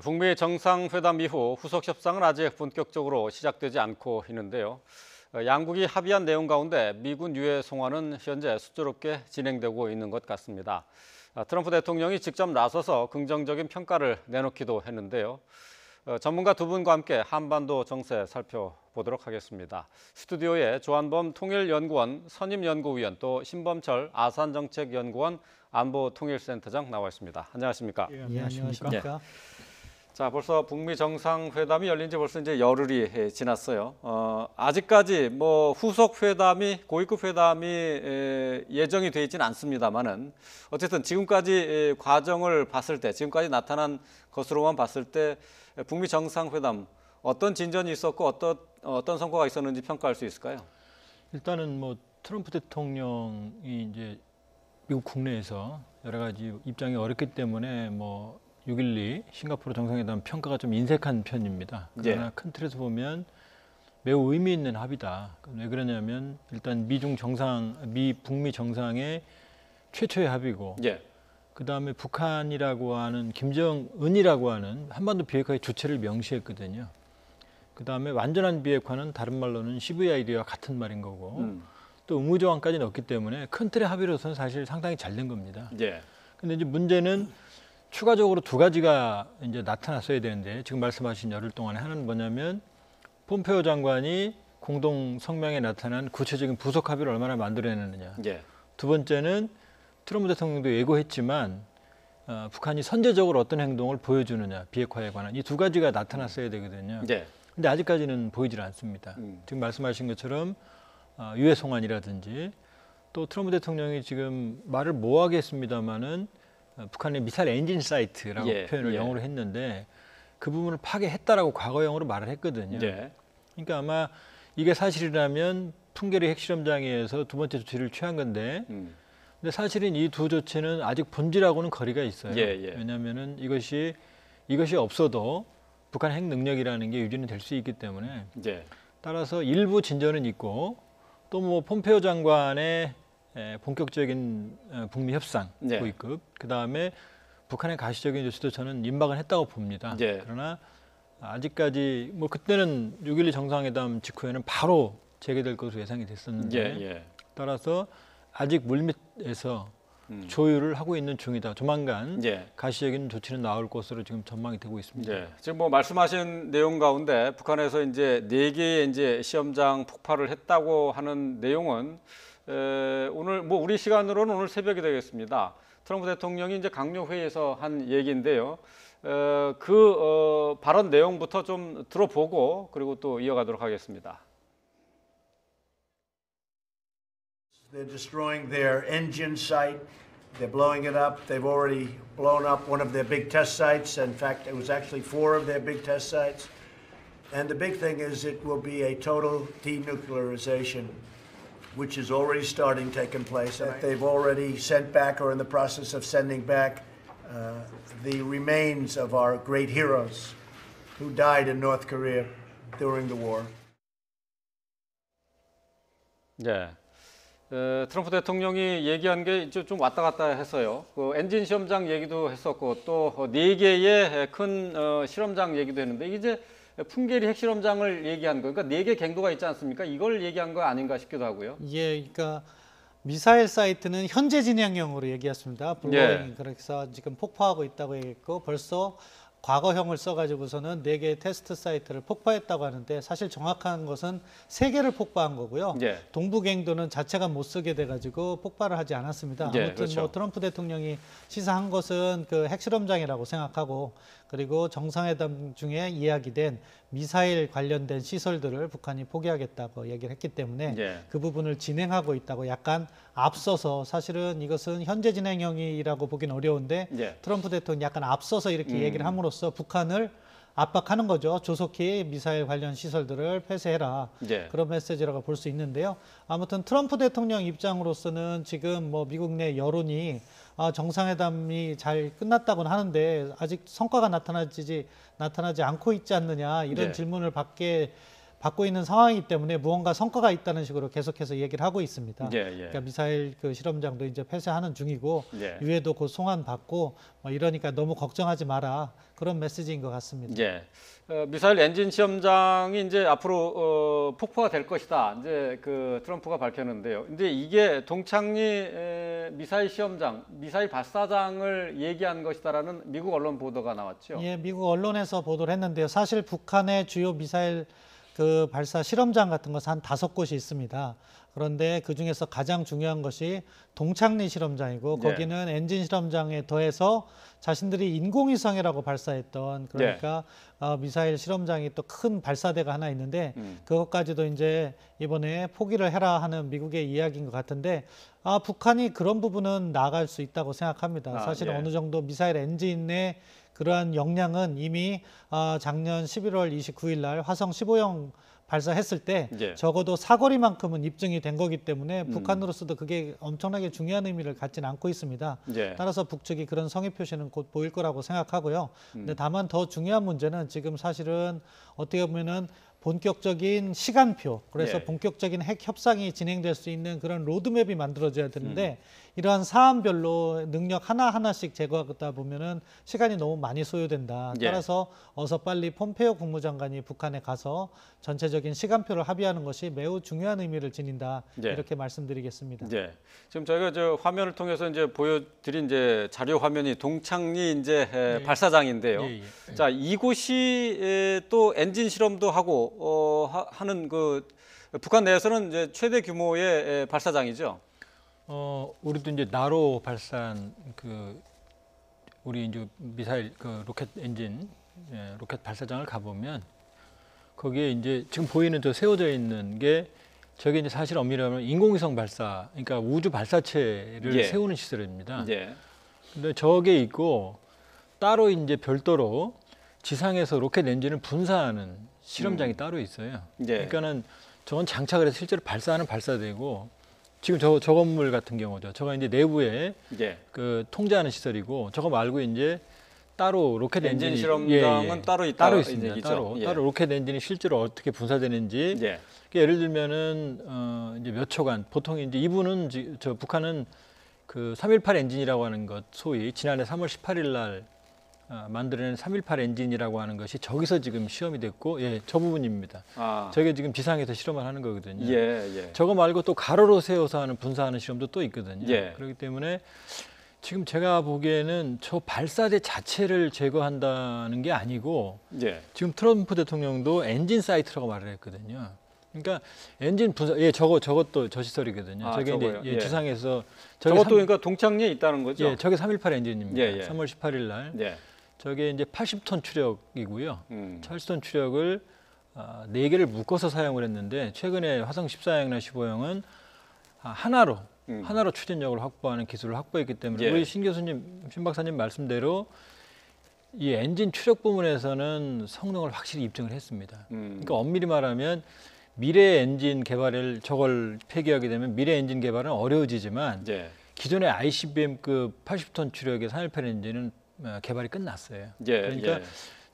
북미 정상회담 이후 후속 협상은 아직 본격적으로 시작되지 않고 있는데요. 양국이 합의한 내용 가운데 미군 유해 송환은 현재 수조롭게 진행되고 있는 것 같습니다. 트럼프 대통령이 직접 나서서 긍정적인 평가를 내놓기도 했는데요. 전문가 두 분과 함께 한반도 정세 살펴보도록 하겠습니다. 스튜디오에 조한범 통일연구원 선임연구위원 또 신범철 아산정책연구원 안보통일센터장 나와 있습니다. 안녕하십니까? 예, 안녕하십니까? 자, 벌써 북미 정상회담이 열린 지 벌써 이제 열흘이 지났어요. 아직까지 후속 회담이 고위급 회담이 예정이 돼 있지는 않습니다만은 어쨌든 지금까지 과정을 봤을 때, 지금까지 나타난 것으로만 봤을 때 북미 정상회담 어떤 진전이 있었고 어떤 성과가 있었는지 평가할 수 있을까요? 일단은 트럼프 대통령이 이제 미국 국내에서 여러 가지 입장이 어렵기 때문에 6.12 싱가포르 정상회담 평가가 좀 인색한 편입니다. 그러나 큰 틀에서 보면 매우 의미 있는 합의다. 왜 그러냐면 일단 북미 정상의 최초의 합의고, 그 다음에 북한이라고 하는 김정은이라고 하는 한반도 비핵화의 주체를 명시했거든요. 그 다음에 완전한 비핵화는 다른 말로는 CVID와 같은 말인 거고, 또 의무조항까지 넣었기 때문에 큰 틀의 합의로서는 사실 상당히 잘 된 겁니다. 근데 이제 문제는 추가적으로 두 가지가 이제 나타났어야 되는데, 지금 말씀하신 열흘 동안에 하나는 뭐냐면 폼페오 장관이 공동 성명에 나타난 구체적인 부속 합의를 얼마나 만들어내느냐. 두 번째는 트럼프 대통령도 예고했지만 북한이 선제적으로 어떤 행동을 보여주느냐, 비핵화에 관한 이 두 가지가 나타났어야 되거든요. 근데 아직까지는 보이질 않습니다. 지금 말씀하신 것처럼 유해 송환이라든지 또 트럼프 대통령이 지금 말을 모호하게 했습니다마는 북한의 미사일 엔진 사이트라고 표현을 영어로 했는데 그 부분을 파괴했다라고 과거형으로 말을 했거든요. 그러니까 아마 이게 사실이라면 풍계리 핵실험장에서 두 번째 조치를 취한 건데, 근데 사실은 이 두 조치는 아직 본질하고는 거리가 있어요. 왜냐하면은 이것이 없어도 북한 핵 능력이라는 게 유지는 될 수 있기 때문에 따라서 일부 진전은 있고, 또 폼페오 장관의 본격적인 북미 협상 고위급, 그 다음에 북한의 가시적인 조치도 저는 임박은 했다고 봅니다. 그러나 아직까지 그때는 6.12 정상회담 직후에는 바로 재개될 것으로 예상이 됐었는데, 따라서 아직 물밑에서 조율을 하고 있는 중이다. 조만간 가시적인 조치는 나올 것으로 지금 전망이 되고 있습니다. 지금 말씀하신 내용 가운데 북한에서 이제 4개의 이제 시험장 폭발을 했다고 하는 내용은 오늘 우리 시간으로는 오늘 새벽이 되겠습니다. 트럼프 대통령이 이제 강요 회의에서 한 얘기인데요. 그 발언 내용부터 좀 들어보고 그리고 또 이어가도록 하겠습니다. They're destroying their engine site. They're blowing it up. They've already blown up one of their big test sites. In fact, it was actually 4 of their big test sites. And the big thing is it will be a total denuclearization, which is already taking place. They've already sent back or in the process of sending back the remains of our great heroes who died in North Korea during the war. 트럼프 대통령이 얘기한 게 좀 왔다 갔다 했어요. 그 엔진 시험장 얘기도 했었고 또 4개의 큰 실험장 얘기도 했는데 이제 풍계리 핵실험장을 얘기한 거, 그러니까 4개 갱도가 있지 않습니까? 이걸 얘기한 거 아닌가 싶기도 하고요. 그러니까 미사일 사이트는 현재 진행형으로 얘기했습니다. 블로잉, 그래서 지금 폭파하고 있다고 얘기했고, 벌써 과거형을 써가지고서는 4개의 테스트 사이트를 폭파했다고 하는데, 사실 정확한 것은 3개를 폭파한 거고요. 동부갱도는 자체가 못 쓰게 돼가지고 폭발을 하지 않았습니다. 아무튼 트럼프 대통령이 시사한 것은 그 핵실험장이라고 생각하고, 그리고 정상회담 중에 이야기된 미사일 관련된 시설들을 북한이 포기하겠다고 얘기를 했기 때문에 그 부분을 진행하고 있다고 약간 앞서서, 사실은 이것은 현재 진행형이라고 보기는 어려운데 트럼프 대통령이 약간 앞서서 이렇게 얘기를 함으로써 북한을 압박하는 거죠. 조속히 미사일 관련 시설들을 폐쇄해라. 그런 메시지라고 볼 수 있는데요. 아무튼 트럼프 대통령 입장으로서는 지금 미국 내 여론이 정상회담이 잘 끝났다고는 하는데 아직 성과가 나타나지 않고 있지 않느냐, 이런 질문을 받게 받고 있는 상황이기 때문에 무언가 성과가 있다는 식으로 계속해서 얘기를 하고 있습니다. 예, 예. 그러니까 미사일 그 실험장도 이제 폐쇄하는 중이고 예. 유해도 곧 송환받고 뭐 이러니까 너무 걱정하지 마라 그런 메시지인 것 같습니다. 예. 미사일 엔진 시험장이 이제 앞으로 폭파가 될 것이다. 이제 그 트럼프가 밝혔는데요. 근데 이게 동창리 미사일 시험장, 미사일 발사장을 얘기한 것이다라는 미국 언론 보도가 나왔죠. 예, 미국 언론에서 보도를 했는데요. 사실 북한의 주요 미사일 그 발사 실험장 같은 것은 한 5곳이 있습니다. 그런데 그 중에서 가장 중요한 것이 동창리 실험장이고 예. 거기는 엔진 실험장에 더해서 자신들이 인공위성이라고 발사했던 그러니까 미사일 실험장이 또 큰 발사대가 하나 있는데 그것까지도 이제 이번에 포기를 해라 하는 미국의 이야기인 것 같은데 북한이 그런 부분은 나아갈 수 있다고 생각합니다. 사실은 예. 어느 정도 미사일 엔진의 그러한 역량은 이미 작년 11월 29일 날 화성 15형 발사했을 때 예. 적어도 사거리만큼은 입증이 된 거기 때문에 북한으로서도 그게 엄청나게 중요한 의미를 갖지는 않고 있습니다. 예. 따라서 북측이 그런 성의 표시는 곧 보일 거라고 생각하고요. 근데 다만 더 중요한 문제는 지금 사실은 어떻게 보면은 본격적인 시간표, 그래서 예. 본격적인 핵 협상이 진행될 수 있는 그런 로드맵이 만들어져야 되는데 이러한 사안별로 능력 하나하나씩 제거하다 보면은 시간이 너무 많이 소요된다. 예. 따라서 어서 빨리 폼페이오 국무장관이 북한에 가서 전체적인 시간표를 합의하는 것이 매우 중요한 의미를 지닌다. 예. 이렇게 말씀드리겠습니다. 예. 지금 저희가 저 화면을 통해서 이제 보여드린 이제 자료 화면이 동창리 이제 발사장인데요. 예, 예. 자, 이곳이 또 엔진 실험도 하고 하는 그 북한 내에서는 이제 최대 규모의 발사장이죠. 우리도 이제 나로 발사한 그 우리 이제 미사일 그 로켓 엔진 로켓 발사장을 가보면 거기에 이제 지금 보이는 저 세워져 있는 게 저게 이제 사실 엄밀히 말하면 인공위성 발사, 그러니까 우주 발사체를 예. 세우는 시설입니다. 예. 근데 저게 있고 따로 이제 별도로 지상에서 로켓 엔진을 분사하는 실험장이 따로 있어요. 예. 그러니까는 저건 장착을 해서 실제로 발사하는 발사대고 지금 저 건물 같은 경우죠. 저거 이제 내부에 예. 그 통제하는 시설이고 저거 말고 이제 따로 로켓 엔진 엔진이 실험장은 따로 있다. 따로 이 있습니다. 얘기죠. 따로 예. 따로 로켓 엔진이 실제로 어떻게 분사되는지 예. 그러니까 예를 들면은 이제 몇 초간 보통 이제 이분은 저 북한은 그 318 엔진이라고 하는 것 소위 지난해 3월 18일 날 만들어낸 318 엔진이라고 하는 것이 저기서 지금 시험이 됐고 저 부분입니다. 저게 지금 지상에서 실험을 하는 거거든요. 예. 저거 말고 또 가로로 세워서 하는 분사하는 시험도 또 있거든요. 예. 그렇기 때문에 지금 제가 보기에는 저 발사대 자체를 제거한다는 게 아니고 예. 지금 트럼프 대통령도 엔진 사이트라고 말을 했거든요. 그러니까 엔진 분사 저것도 저 시설이거든요. 저게 저거요? 이제 예. 지상에서 저것도 그러니까 동창리에 있다는 거죠. 저게 318 엔진입니다. 예. 3월 18일 날 예. 저게 이제 80톤 추력이고요. 80톤 추력을 4개를 묶어서 사용을 했는데 최근에 화성 14형이나 15형은 하나로 추진력을 확보하는 기술을 확보했기 때문에 예. 우리 신 박사님 말씀대로 이 엔진 추력 부분에서는 성능을 확실히 입증을 했습니다. 그러니까 엄밀히 말하면 미래 엔진 개발을 저걸 폐기하게 되면 미래 엔진 개발은 어려워지지만 예. 기존의 ICBM급 80톤 추력의 318 엔진은 개발이 끝났어요. 예. 그러니까 예.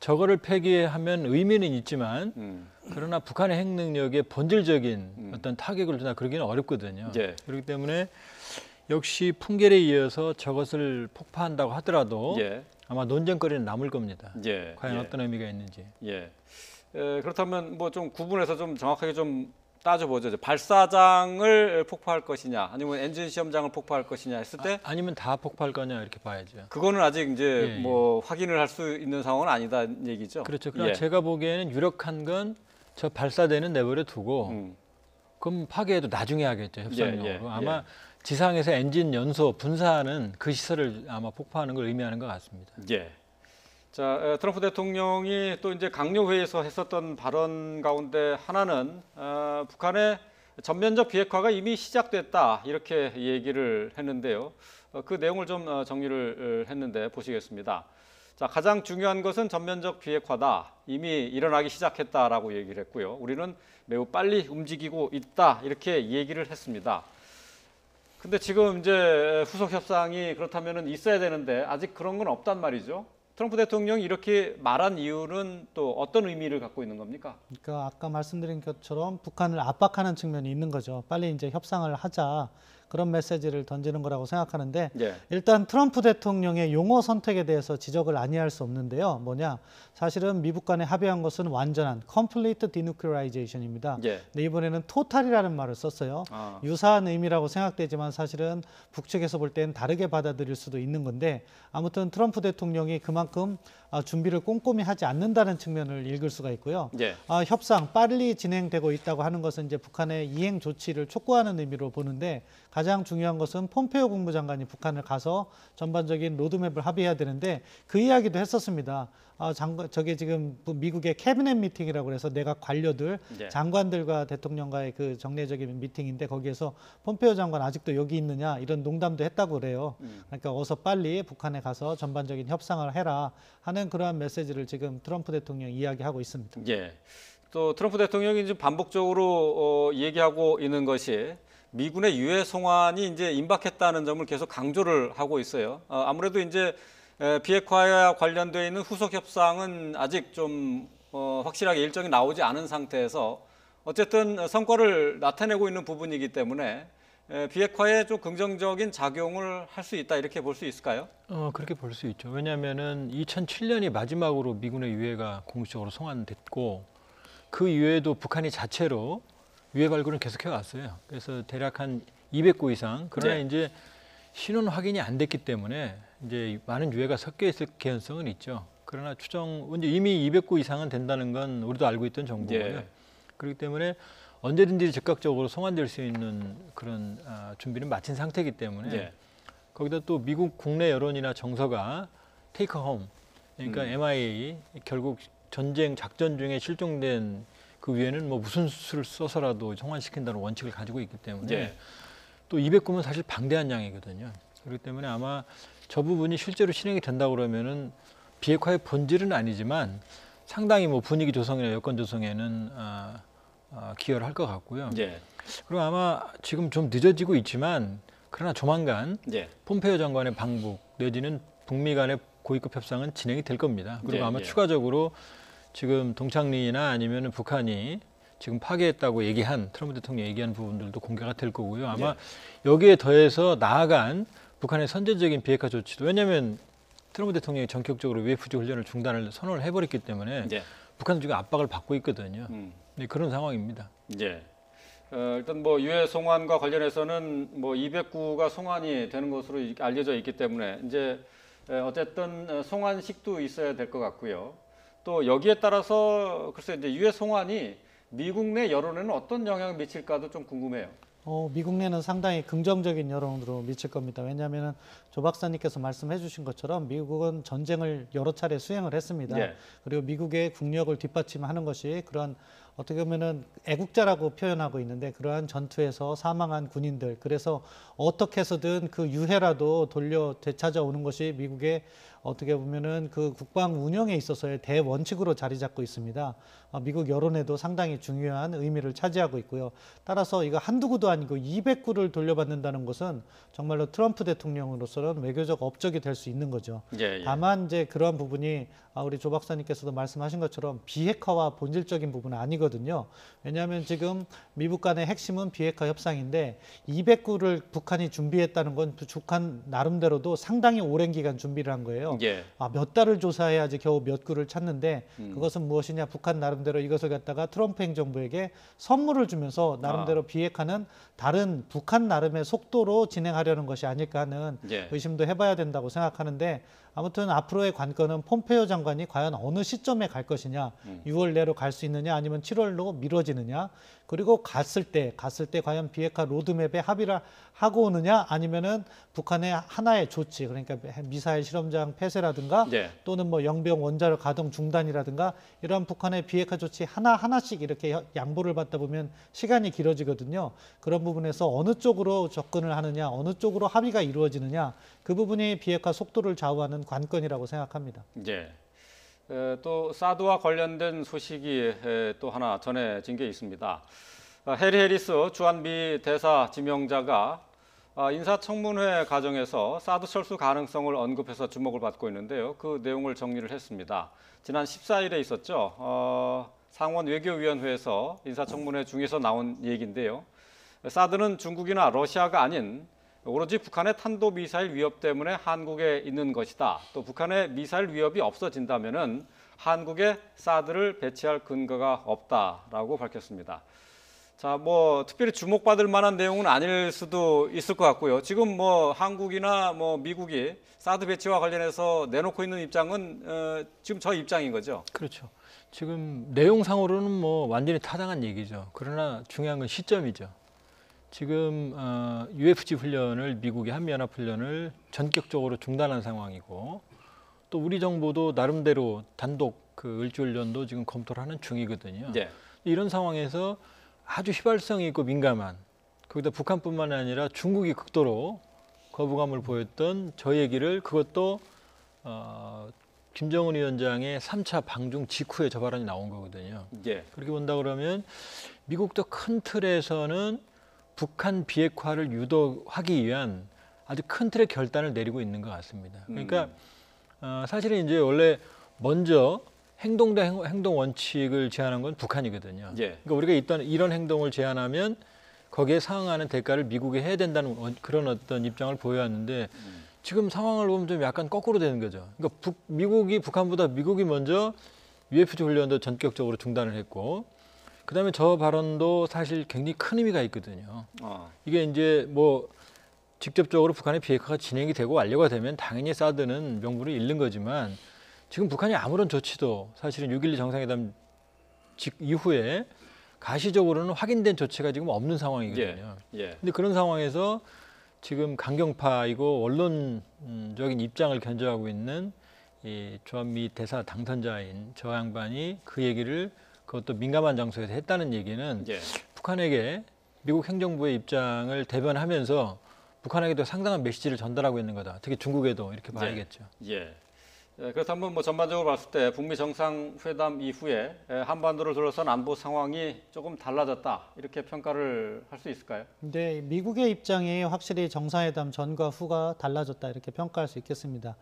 저거를 폐기하면 의미는 있지만 그러나 북한의 핵 능력에 본질적인 어떤 타격을 주나 그러기는 어렵거든요. 예. 그렇기 때문에 역시 풍계에 이어서 저것을 폭파한다고 하더라도 예. 아마 논쟁거리는 남을 겁니다. 예. 과연 예. 어떤 의미가 있는지. 예. 그렇다면 뭐 좀 구분해서 좀 정확하게 좀 따져보죠. 발사장을 폭파할 것이냐, 아니면 엔진 시험장을 폭파할 것이냐 했을 때 아니면 다 폭파할 거냐 이렇게 봐야죠. 그거는 아직 이제 예. 뭐 확인을 할 수 있는 상황은 아니다는 얘기죠. 그렇죠. 그러나 예. 제가 보기에는 유력한 건 저 발사대는 내버려 두고 그럼 파괴해도 나중에 하겠죠. 협상용으로. 예. 아마 지상에서 엔진 연소 분사하는 그 시설을 아마 폭파하는 걸 의미하는 것 같습니다. 예. 자, 트럼프 대통령이 또 이제 강요 회의에서 했었던 발언 가운데 하나는 북한의 전면적 비핵화가 이미 시작됐다 이렇게 얘기를 했는데요. 그 내용을 좀 정리를 했는데 보시겠습니다. 자, 가장 중요한 것은 전면적 비핵화다. 이미 일어나기 시작했다라고 얘기를 했고요. 우리는 매우 빨리 움직이고 있다 이렇게 얘기를 했습니다. 근데 지금 이제 후속 협상이 그렇다면은 있어야 되는데 아직 그런 건 없단 말이죠. 트럼프 대통령이 이렇게 말한 이유는 또 어떤 의미를 갖고 있는 겁니까? 그러니까 아까 말씀드린 것처럼 북한을 압박하는 측면이 있는 거죠. 빨리 이제 협상을 하자. 그런 메시지를 던지는 거라고 생각하는데 예. 일단 트럼프 대통령의 용어 선택에 대해서 지적을 아니할 수 없는데요. 뭐냐? 사실은 미국 간에 합의한 것은 완전한 complete denuclearization입니다. 예. 근데 이번에는 total이라는 말을 썼어요. 아. 유사한 의미라고 생각되지만 사실은 북측에서 볼 때는 다르게 받아들일 수도 있는 건데 아무튼 트럼프 대통령이 그만큼 준비를 꼼꼼히 하지 않는다는 측면을 읽을 수가 있고요. 예. 협상 빨리 진행되고 있다고 하는 것은 이제 북한의 이행 조치를 촉구하는 의미로 보는데 가장 중요한 것은 폼페이오 국무장관이 북한을 가서 전반적인 로드맵을 합의해야 되는데 그 이야기도 했었습니다. 저게 지금 미국의 캐비넷 미팅이라고 해서 내각 관료들, 예. 장관들과 대통령과의 그 정례적인 미팅인데 거기에서 폼페이오 장관 아직도 여기 있느냐 이런 농담도 했다고 그래요. 그러니까 어서 빨리 북한에 가서 전반적인 협상을 해라 하는 그러한 메시지를 지금 트럼프 대통령이 이야기하고 있습니다. 예. 또 트럼프 대통령이 이제 반복적으로 얘기하고 있는 것이 미군의 유해 송환이 이제 임박했다는 점을 계속 강조를 하고 있어요. 아무래도 이제 비핵화와 관련되어 있는 후속 협상은 아직 좀 확실하게 일정이 나오지 않은 상태에서 어쨌든 성과를 나타내고 있는 부분이기 때문에 비핵화에 좀 긍정적인 작용을 할 수 있다 이렇게 볼 수 있을까요? 그렇게 볼 수 있죠. 왜냐하면은 2007년이 마지막으로 미군의 유해가 공식적으로 송환됐고 그 이후에도 북한이 자체로 유해 발굴을 계속해 왔어요. 그래서 대략 한 200구 이상. 그러나 네. 이제 신원 확인이 안 됐기 때문에 이제 많은 유해가 섞여 있을 개연성은 있죠. 그러나 이제 이미 200구 이상은 된다는 건 우리도 알고 있던 정보고요. 예. 그렇기 때문에 언제든지 즉각적으로 송환될 수 있는 그런 준비는 마친 상태이기 때문에 예. 거기다 또 미국 국내 여론이나 정서가 테이크 홈, 그러니까 MIA 결국 전쟁 작전 중에 실종된 그 위에는 뭐 무슨 수를 써서라도 송환시킨다는 원칙을 가지고 있기 때문에 예. 또 200구면 사실 방대한 양이거든요. 그렇기 때문에 아마 저 부분이 실제로 실행이 된다 그러면은 비핵화의 본질은 아니지만 상당히 뭐 분위기 조성이나 여건 조성에는 기여를 할 것 같고요. 예. 그리고 아마 지금 좀 늦어지고 있지만 그러나 조만간 예. 폼페이오 장관의 방북 내지는 북미 간의 고위급 협상은 진행이 될 겁니다. 그리고 예, 아마 예. 추가적으로 지금 동창리나 아니면 북한이 지금 파괴했다고 얘기한 트럼프 대통령이 얘기한 부분들도 공개가 될 거고요. 아마 여기에 더해서 나아간 북한의 선제적인 비핵화 조치도 왜냐하면 트럼프 대통령이 전격적으로 UFG 훈련을 중단을 선언을 해버렸기 때문에 예. 북한은 지금 압박을 받고 있거든요. 음. 네, 그런 상황입니다. 예. 일단 뭐 유해 송환과 관련해서는 뭐 209가 송환이 되는 것으로 알려져 있기 때문에 이제 어쨌든 송환식도 있어야 될 것 같고요. 또 여기에 따라서 글쎄 이제 유해 송환이 미국 내 여론에는 어떤 영향을 미칠까도 좀 궁금해요. 미국 내는 상당히 긍정적인 여론으로 미칠 겁니다. 왜냐하면 조 박사님께서 말씀해 주신 것처럼 미국은 전쟁을 여러 차례 수행을 했습니다. 예. 그리고 미국의 국력을 뒷받침하는 것이 그런 어떻게 보면은 애국자라고 표현하고 있는데 그러한 전투에서 사망한 군인들 그래서 어떻게 해서든 그 유해라도 되찾아오는 것이 미국의 어떻게 보면은 그 국방 운영에 있어서의 대원칙으로 자리 잡고 있습니다. 미국 여론에도 상당히 중요한 의미를 차지하고 있고요. 따라서 이거 한두 구도 아니고 200구를 돌려받는다는 것은 정말로 트럼프 대통령으로서는 외교적 업적이 될 수 있는 거죠. 예, 예. 다만 이제 그러한 부분이 우리 조 박사님께서도 말씀하신 것처럼 비핵화와 본질적인 부분은 아니거든요. 왜냐하면 지금 미국 간의 핵심은 비핵화 협상인데 200구를 북한이 준비했다는 건 북한 나름대로도 상당히 오랜 기간 준비를 한 거예요. 예. 몇 달을 조사해야지 겨우 몇 구를 찾는데 그것은 무엇이냐? 북한 나름대로 이것을 갖다가 트럼프 행정부에게 선물을 주면서 나름대로 비핵화는 다른 북한 나름의 속도로 진행하려는 것이 아닐까 하는 예. 의심도 해봐야 된다고 생각하는데 아무튼 앞으로의 관건은 폼페이오 장관이 과연 어느 시점에 갈 것이냐, 6월 내로 갈 수 있느냐, 아니면 7월로 미뤄지느냐, 그리고 갔을 때 과연 비핵화 로드맵에 합의를 하고 오느냐, 아니면은 북한의 하나의 조치, 그러니까 미사일 실험장 폐쇄라든가, 예. 또는 뭐 영병 원자력 가동 중단이라든가 이런 북한의 비핵화 조치 하나씩 이렇게 양보를 받다 보면 시간이 길어지거든요. 그런 부분에서 어느 쪽으로 접근을 하느냐, 어느 쪽으로 합의가 이루어지느냐, 그 부분이 비핵화 속도를 좌우하는 관건이라고 생각합니다. 예. 또 사드와 관련된 소식이 또 하나 전해진 게 있습니다. 해리 해리스 주한미 대사 지명자가 인사청문회 과정에서 사드 철수 가능성을 언급해서 주목을 받고 있는데요. 그 내용을 정리를 했습니다. 지난 14일에 있었죠. 상원 외교위원회에서 인사청문회 중에서 나온 얘기인데요. 사드는 중국이나 러시아가 아닌 오로지 북한의 탄도미사일 위협 때문에 한국에 있는 것이다. 또 북한의 미사일 위협이 없어진다면은 한국에 사드를 배치할 근거가 없다라고 밝혔습니다. 자, 뭐 특별히 주목받을 만한 내용은 아닐 수도 있을 것 같고요. 지금 뭐 한국이나 뭐 미국이 사드 배치와 관련해서 내놓고 있는 입장은 지금 저 입장인 거죠. 그렇죠. 지금 내용상으로는 뭐 완전히 타당한 얘기죠. 그러나 중요한 건 시점이죠. 지금 UFC 훈련을 미국의 한미연합훈련을 전격적으로 중단한 상황이고 또 우리 정부도 나름대로 단독 그 을지훈련도 지금 검토를 하는 중이거든요. 네. 이런 상황에서 아주 휘발성이 있고 민감한 거기다 북한뿐만 아니라 중국이 극도로 거부감을 보였던 저 얘기를 그것도 김정은 위원장의 3차 방중 직후에 저 발언이 나온 거거든요. 예. 그렇게 본다 그러면 미국도 큰 틀에서는 북한 비핵화를 유도하기 위한 아주 큰 틀의 결단을 내리고 있는 것 같습니다. 그러니까 사실은 이제 원래 먼저 행동 대 행동 원칙을 제안한 건 북한이거든요. 예. 그러니까 우리가 이런 행동을 제안하면 거기에 상응하는 대가를 미국이 해야 된다는 그런 어떤 입장을 보여왔는데 지금 상황을 보면 좀 약간 거꾸로 되는 거죠. 그러니까 미국이 먼저 UFC 훈련도 전격적으로 중단을 했고 그다음에 저 발언도 사실 굉장히 큰 의미가 있거든요. 이게 이제 뭐 직접적으로 북한의 비핵화가 진행이 되고 완료가 되면 당연히 사드는 명분을 잃는 거지만 지금 북한이 아무런 조치도 사실은 6.12 정상회담 이후에 가시적으로는 확인된 조치가 지금 없는 상황이거든요. 근데 그런 상황에서 지금 강경파이고 원론적인 입장을 견제하고 있는 이 주한미 대사 당선자인 저 양반이 그 얘기를 그것도 민감한 장소에서 했다는 얘기는 북한에게 미국 행정부의 입장을 대변하면서 북한에게도 상당한 메시지를 전달하고 있는 거다. 특히 중국에도 이렇게 봐야겠죠. 그렇다면 뭐 전반적으로 봤을 때 북미 정상회담 이후에 한반도를 둘러싼 안보 상황이 조금 달라졌다 이렇게 평가를 할 수 있을까요? 네, 미국의 입장이 확실히 정상회담 전과 후가 달라졌다 이렇게 평가할 수 있겠습니다.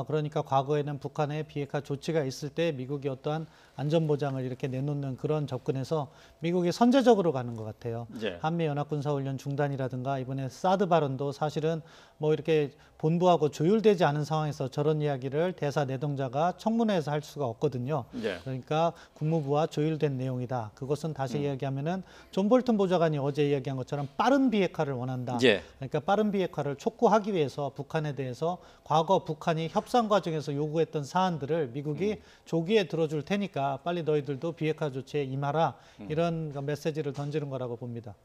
그러니까 과거에는 북한의 비핵화 조치가 있을 때 미국이 어떠한 안전보장을 이렇게 내놓는 그런 접근에서 미국이 선제적으로 가는 것 같아요. 한미연합군사훈련 중단이라든가 이번에 사드 발언도 사실은 뭐 이렇게 본부하고 조율되지 않은 상황에서 저런 이야기를 대사 내동자가 청문회에서 할 수가 없거든요. 그러니까 국무부와 조율된 내용이다. 그것은 다시 이야기하면은 존 볼튼 보좌관이 어제 이야기한 것처럼 빠른 비핵화를 원한다. 그러니까 빠른 비핵화를 촉구하기 위해서 북한에 대해서 과거 북한이 협상 과정에서 요구했던 사안들을 미국이 조기에 들어줄 테니까 빨리 너희들도 비핵화 조치에 임하라. 이런 메시지를 던지는 거라고 봅니다.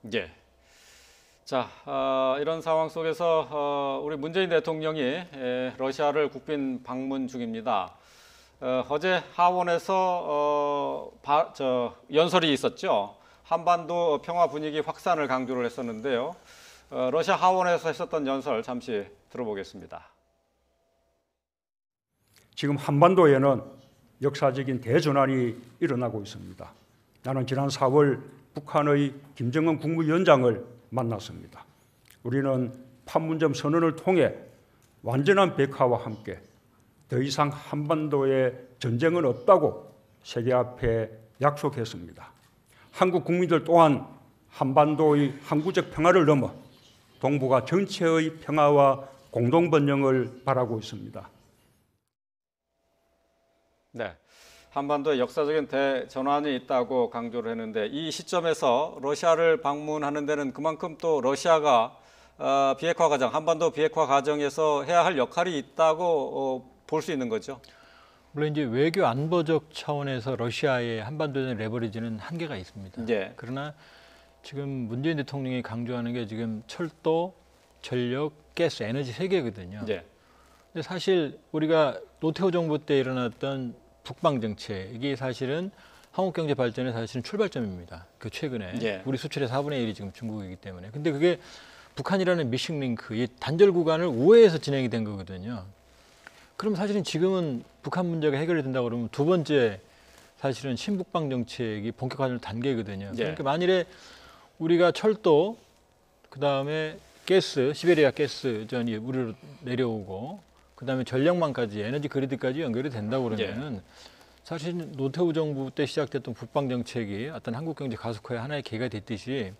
자, 이런 상황 속에서 우리 문재인 대통령이 러시아를 국빈 방문 중입니다. 어제 하원에서 연설이 있었죠. 한반도 평화 분위기 확산을 강조를 했었는데요. 러시아 하원에서 했었던 연설 잠시 들어보겠습니다. 지금 한반도에는 역사적인 대전환이 일어나고 있습니다. 나는 지난 4월 북한의 김정은 국무위원장을 만났습니다. 우리는 판문점 선언을 통해 완전한 비핵화와 함께 더 이상 한반도에 전쟁은 없다고 세계 앞에 약속했습니다. 한국 국민들 또한 한반도의 항구적 평화를 넘어 동북아 전체의 평화와 공동번영을 바라고 있습니다. 한반도에 역사적인 대전환이 있다고 강조를 했는데 이 시점에서 러시아를 방문하는 데는 그만큼 또 러시아가 비핵화 과정, 한반도 비핵화 과정에서 해야 할 역할이 있다고 볼 수 있는 거죠. 물론 이제 외교 안보적 차원에서 러시아의 한반도의 레버리지는 한계가 있습니다. 그러나 지금 문재인 대통령이 강조하는 게 지금 철도, 전력, 가스, 에너지 세 개거든요. 근데 사실 우리가 노태우 정부 때 일어났던 북방 정책 이게 사실은 한국 경제 발전의 사실은 출발점입니다. 그 최근에 우리 수출의 4분의 1이 지금 중국이기 때문에. 근데 그게 북한이라는 미싱 링크, 이 단절 구간을 우회해서 진행이 된 거거든요. 그럼 사실은 지금은 북한 문제가 해결이 된다고 그러면 두 번째 사실은 신북방 정책이 본격화되는 단계거든요. 그러니까 만일에 우리가 철도, 그 다음에 가스, 시베리아 가스전이 우리로 내려오고 그다음에 전력망까지 에너지 그리드까지 연결이 된다고 그러면은 사실 노태우 정부 때 시작됐던 북방 정책이 어떤 한국 경제 가속화의 하나의 계기가 됐듯이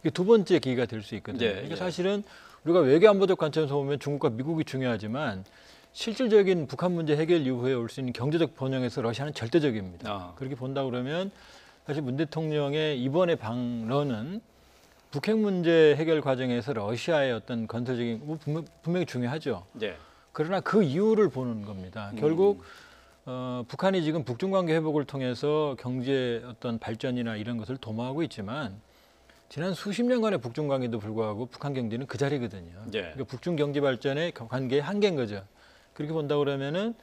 이게 두 번째 계기가 될 수 있거든요. 그러니까 사실은 우리가 외교 안보적 관점에서 보면 중국과 미국이 중요하지만 실질적인 북한 문제 해결 이후에 올 수 있는 경제적 번영에서 러시아는 절대적입니다. 그렇게 본다 그러면 사실 문 대통령의 이번의 방런은 북핵 문제 해결 과정에서 러시아의 어떤 건설적인 분명히 중요하죠. 그러나 그 이유를 보는 겁니다. 결국 북한이 지금 북중 관계 회복을 통해서 경제 어떤 발전이나 이런 것을 도모하고 있지만 지난 수십 년간의 북중 관계도 불구하고 북한 경제는 그 자리거든요. 그러니까 북중 경제 발전의 관계의 한계인 거죠. 그렇게 본다 그러면은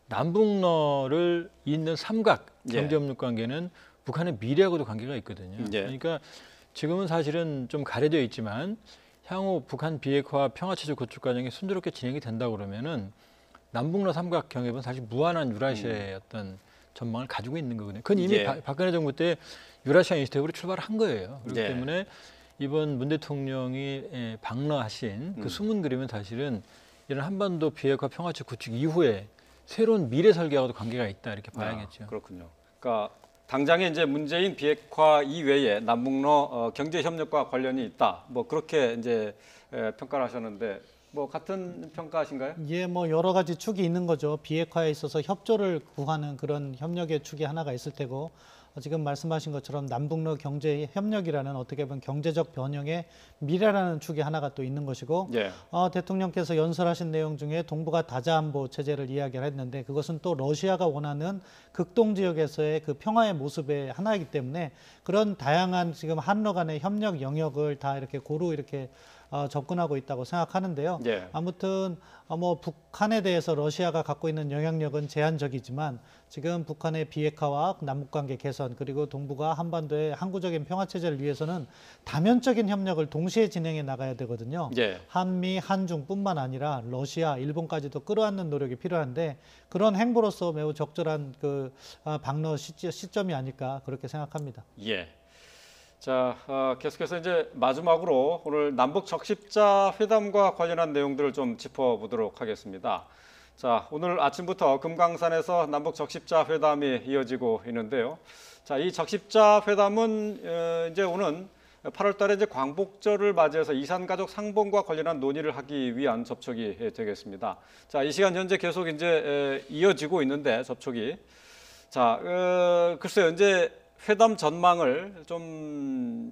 남북러를 잇는 삼각 경제협력 관계는 북한의 미래하고도 관계가 있거든요. 그러니까 지금은 사실은 좀 가려져 있지만 향후 북한 비핵화 평화체제 구축 과정이 순조롭게 진행이 된다 그러면은 남북러 삼각 경협은 사실 무한한 유라시아의 어떤 전망을 가지고 있는 거거든요. 그건 이미 박근혜 정부 때 유라시아 인시티브로 출발한 거예요. 그렇기 때문에 이번 문 대통령이 방러하신 그 숨은 그림은 사실은 이런 한반도 비핵화 평화체 구축 이후에 새로운 미래 설계하고도 관계가 있다 이렇게 봐야겠죠. 그렇군요. 그러니까 당장에 이제 문재인 비핵화 이외에 남북러 경제 협력과 관련이 있다. 뭐 그렇게 이제 평가를 하셨는데 뭐 같은 평가하신가요? 예, 뭐 여러 가지 축이 있는 거죠. 비핵화에 있어서 협조를 구하는 그런 협력의 축이 하나가 있을 테고 지금 말씀하신 것처럼 남북러 경제 협력이라는 어떻게 보면 경제적 변형의 미래라는 축이 하나가 또 있는 것이고 대통령께서 연설하신 내용 중에 동북아 다자안보 체제를 이야기를 했는데 그것은 또 러시아가 원하는 극동 지역에서의 그 평화의 모습의 하나이기 때문에 그런 다양한 지금 한러 간의 협력 영역을 다 이렇게 고루 이렇게 접근하고 있다고 생각하는데요. 아무튼 뭐 북한에 대해서 러시아가 갖고 있는 영향력은 제한적이지만 지금 북한의 비핵화와 남북관계 개선 그리고 동북아 한반도의 항구적인 평화체제를 위해서는 다면적인 협력을 동시에 진행해 나가야 되거든요. 한미, 한중뿐만 아니라 러시아, 일본까지도 끌어안는 노력이 필요한데 그런 행보로서 매우 적절한 그 방러 시점이 아닐까 그렇게 생각합니다. 자, 계속해서 이제 마지막으로 오늘 남북 적십자 회담과 관련한 내용들을 좀 짚어보도록 하겠습니다. 자, 오늘 아침부터 금강산에서 남북 적십자 회담이 이어지고 있는데요. 자, 이 적십자 회담은 이제 오는 8월달에 이제 광복절을 맞이해서 이산가족 상봉과 관련한 논의를 하기 위한 접촉이 되겠습니다. 자, 이 시간 현재 계속 이제 이어지고 있는데 접촉이 자, 글쎄요, 이제 회담 전망을 좀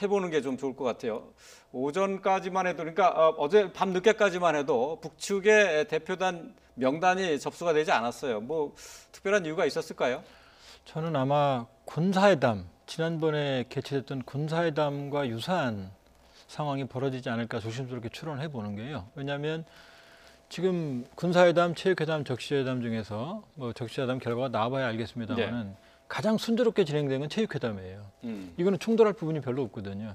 해보는 게 좀 좋을 것 같아요. 오전까지만 해도 그러니까 어제 밤 늦게까지만 해도 북측의 대표단 명단이 접수가 되지 않았어요. 뭐 특별한 이유가 있었을까요? 저는 아마 군사회담 지난번에 개최됐던 군사회담과 유사한 상황이 벌어지지 않을까 조심스럽게 추론해 보는 게요. 왜냐하면 지금 군사회담, 체육회담, 적시회담 중에서 뭐 적시회담 결과가 나와봐야 알겠습니다만은 가장 순조롭게 진행된 건 체육회담이에요. 이거는 충돌할 부분이 별로 없거든요.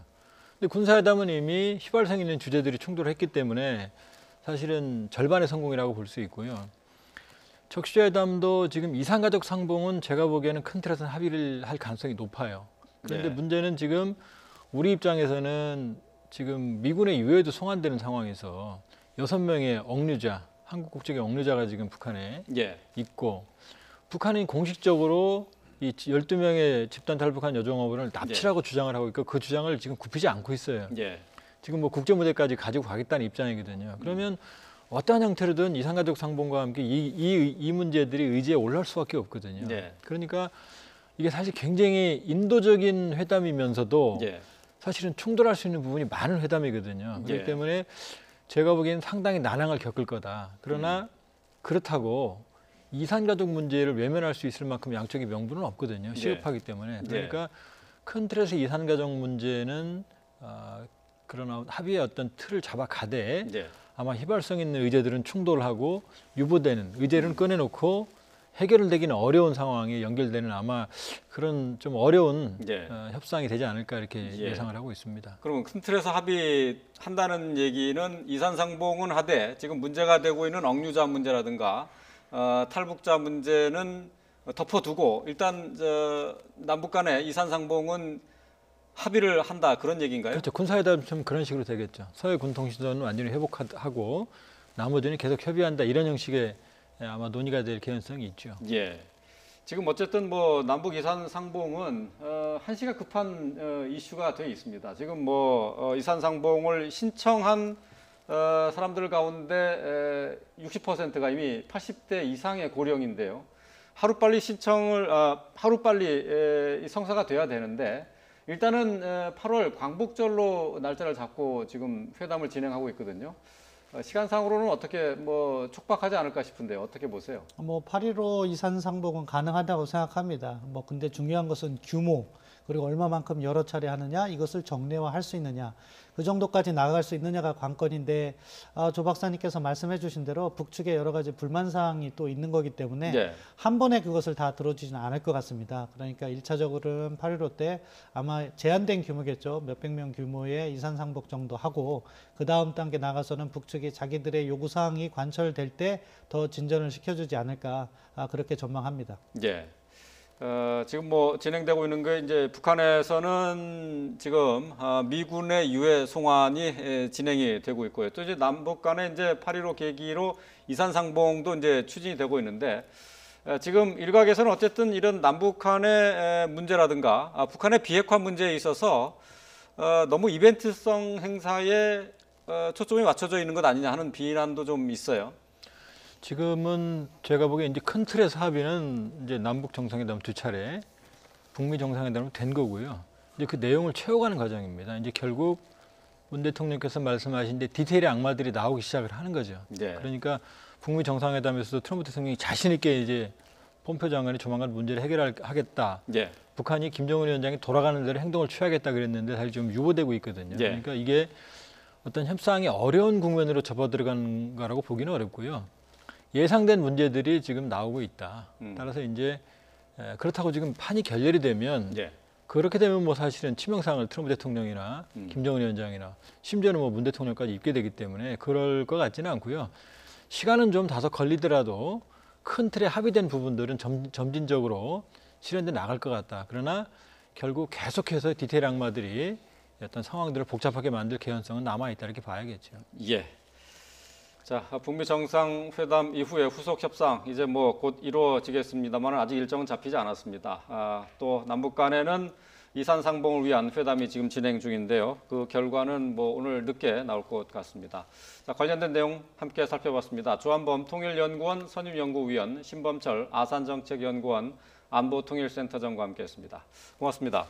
근데 군사회담은 이미 휘발성 있는 주제들이 충돌했기 때문에 사실은 절반의 성공이라고 볼 수 있고요. 적시회담도 지금 이산가족 상봉은 제가 보기에는 큰 틀에서는 합의를 할 가능성이 높아요. 그런데 문제는 지금 우리 입장에서는 지금 미군의 유해도 송환되는 상황에서 6명의 억류자, 한국 국적의 억류자가 지금 북한에 있고 북한이 공식적으로 이 12명의 집단 탈북한 여종업원을 납치라고 주장을 하고 있고 그 주장을 지금 굽히지 않고 있어요. 지금 뭐 국제무대까지 가지고 가겠다는 입장이거든요. 그러면 어떠한 형태로든 이산가족 상봉과 함께 이 문제들이 의제에 올라올 수밖에 없거든요. 그러니까 이게 사실 굉장히 인도적인 회담이면서도 사실은 충돌할 수 있는 부분이 많은 회담이거든요. 그렇기 때문에 제가 보기에는 상당히 난항을 겪을 거다. 그러나 그렇다고 이산가족 문제를 외면할 수 있을 만큼 양쪽의 명분은 없거든요. 시급하기 때문에. 그러니까 큰 틀에서 이산가족 문제는 그러나 합의의 어떤 틀을 잡아가되 아마 휘발성 있는 의제들은 충돌하고 유보되는 의제를 꺼내놓고 해결되기는 어려운 상황이 연결되는 아마 그런 좀 어려운 협상이 되지 않을까 이렇게 예상을 하고 있습니다. 그러면 큰 틀에서 합의한다는 얘기는 이산상봉은 하되 지금 문제가 되고 있는 억류자 문제라든가 탈북자 문제는 덮어두고 일단 남북 간의 이산상봉은 합의를 한다 그런 얘기인가요? 그렇죠. 군사회담 좀 그런 식으로 되겠죠. 서해 군통수선은 완전히 회복하고 나머지는 계속 협의한다 이런 형식의 아마 논의가 될 개연성이 있죠. 예. 지금 어쨌든 뭐 남북 이산 상봉은 한시가 급한 이슈가 되어 있습니다. 지금 뭐 이산 상봉을 신청한 사람들 가운데 60%가 이미 80대 이상의 고령인데요. 하루빨리 성사가 돼야 되는데 일단은 8월 광복절로 날짜를 잡고 지금 회담을 진행하고 있거든요. 시간상으로는 어떻게 뭐 촉박하지 않을까 싶은데 어떻게 보세요? 뭐 8.15 이산 상봉은 가능하다고 생각합니다. 뭐 근데 중요한 것은 규모 그리고 얼마만큼 여러 차례 하느냐 이것을 정례화할 수 있느냐 그 정도까지 나아갈 수 있느냐가 관건인데 조 박사님께서 말씀해 주신 대로 북측에 여러 가지 불만 사항이 또 있는 거기 때문에 네. 한 번에 그것을 다 들어주지는 않을 것 같습니다. 그러니까 1차적으로는 8.15 때 아마 제한된 규모겠죠. 몇백 명 규모의 이산 상봉 정도 하고 그 다음 단계 나가서는 북측이 자기들의 요구 사항이 관철될 때 더 진전을 시켜주지 않을까 그렇게 전망합니다. 예. 지금 뭐 진행되고 있는 게 이제 북한에서는 지금 미군의 유해 송환이 진행이 되고 있고요. 또 이제 남북 간에 이제 8.15 계기로 이산 상봉도 이제 추진이 되고 있는데 지금 일각에서는 어쨌든 이런 남북 간의 문제라든가 북한의 비핵화 문제에 있어서 너무 이벤트성 행사에 초점이 맞춰져 있는 것 아니냐 하는 비난도 좀 있어요. 지금은 제가 보기에 이제 큰 틀에서 합의는 이제 남북 정상회담 2차례, 북미 정상회담으로 된 거고요. 이제 그 내용을 채워가는 과정입니다. 이제 결국 문 대통령께서 말씀하신 데 디테일의 악마들이 나오기 시작을 하는 거죠. 네. 그러니까 북미 정상회담에서도 트럼프 대통령이 자신 있게 이제 폼페이오 장관이 조만간 문제를 해결하겠다. 예. 북한이 김정은 위원장이 돌아가는 대로 행동을 취하겠다 그랬는데 사실 좀 유보되고 있거든요. 예. 그러니까 이게 어떤 협상이 어려운 국면으로 접어들어간 거라고 보기는 어렵고요. 예상된 문제들이 지금 나오고 있다. 따라서 이제 그렇다고 지금 판이 결렬이 되면 예. 그렇게 되면 뭐 사실은 치명상을 트럼프 대통령이나 김정은 위원장이나 심지어는 뭐 문 대통령까지 입게 되기 때문에 그럴 것 같지는 않고요. 시간은 좀 다소 걸리더라도 큰 틀에 합의된 부분들은 점진적으로 실현돼 나갈 것 같다. 그러나 결국 계속해서 디테일 악마들이 어떤 상황들을 복잡하게 만들 개연성은 남아있다 이렇게 봐야겠죠. 예. 자, 북미 정상회담 이후에 후속 협상 이제 뭐 곧 이루어지겠습니다만 아직 일정은 잡히지 않았습니다. 또 남북 간에는 이산 상봉을 위한 회담이 지금 진행 중인데요. 그 결과는 뭐 오늘 늦게 나올 것 같습니다. 자, 관련된 내용 함께 살펴봤습니다. 조한범 통일연구원 선임연구위원, 신범철 아산정책연구원 안보통일센터장과 함께했습니다. 고맙습니다.